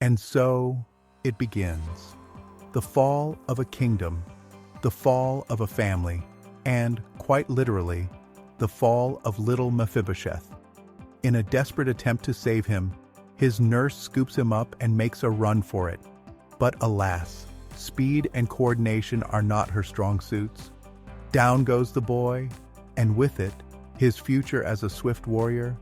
And so it begins. The fall of a kingdom, the fall of a family, and, quite literally, the fall of little Mephibosheth. In a desperate attempt to save him, his nurse scoops him up and makes a run for it. But alas, speed and coordination are not her strong suits. Down goes the boy, and with it, his future as a swift warrior.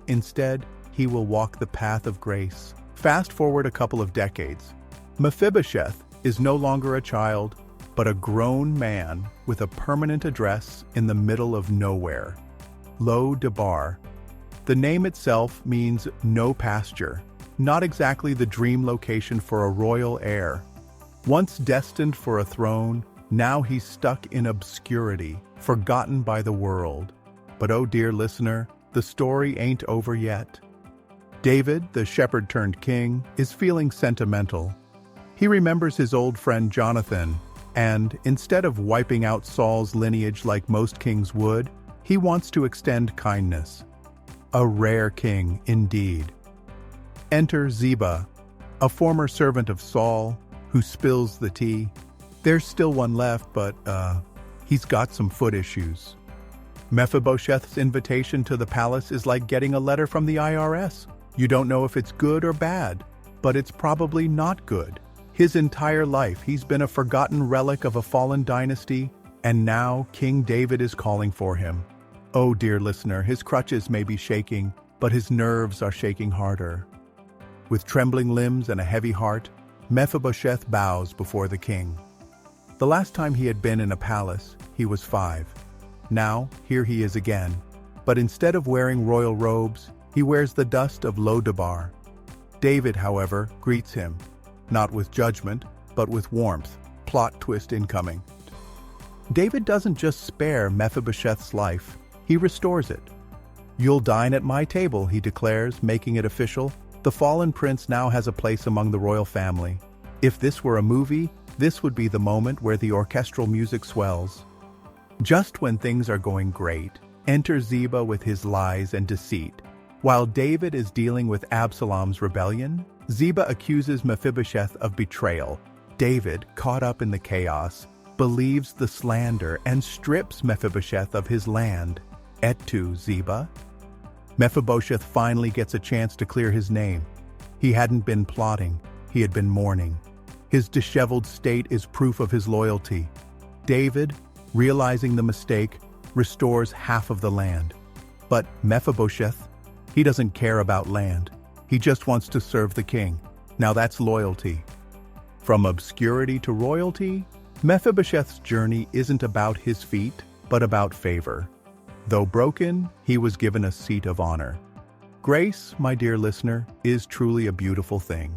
Instead, he will walk the path of grace. Fast forward a couple of decades. Mephibosheth is no longer a child, but a grown man with a permanent address in the middle of nowhere. Lo Debar. The name itself means no pasture, not exactly the dream location for a royal heir. Once destined for a throne, now he's stuck in obscurity, forgotten by the world. But oh dear listener, the story ain't over yet. David, the shepherd-turned-king, is feeling sentimental. He remembers his old friend Jonathan, and instead of wiping out Saul's lineage like most kings would, he wants to extend kindness. A rare king, indeed. Enter Ziba, a former servant of Saul, who spills the tea. There's still one left, but, he's got some foot issues. Mephibosheth's invitation to the palace is like getting a letter from the IRS. You don't know if it's good or bad, but it's probably not good. His entire life, he's been a forgotten relic of a fallen dynasty, and now King David is calling for him. Oh, dear listener, his crutches may be shaking, but his nerves are shaking harder. With trembling limbs and a heavy heart, Mephibosheth bows before the king. The last time he had been in a palace, he was 5. Now, here he is again, but instead of wearing royal robes, he wears the dust of Lo Debar. David, however, greets him, not with judgment, but with warmth. Plot twist incoming. David doesn't just spare Mephibosheth's life, he restores it. "You'll dine at my table," he declares, making it official. The fallen prince now has a place among the royal family. If this were a movie, this would be the moment where the orchestral music swells. Just when things are going great, enter Ziba with his lies and deceit. While David is dealing with Absalom's rebellion, Ziba accuses Mephibosheth of betrayal. David, caught up in the chaos, believes the slander and strips Mephibosheth of his land. Et tu, Ziba? Mephibosheth finally gets a chance to clear his name. He hadn't been plotting, he had been mourning. His disheveled state is proof of his loyalty. David, realizing the mistake, restores half of the land. But Mephibosheth, he doesn't care about land. He just wants to serve the king. Now that's loyalty. From obscurity to royalty, Mephibosheth's journey isn't about his feat, but about favor. Though broken, he was given a seat of honor. Grace, my dear listener, is truly a beautiful thing.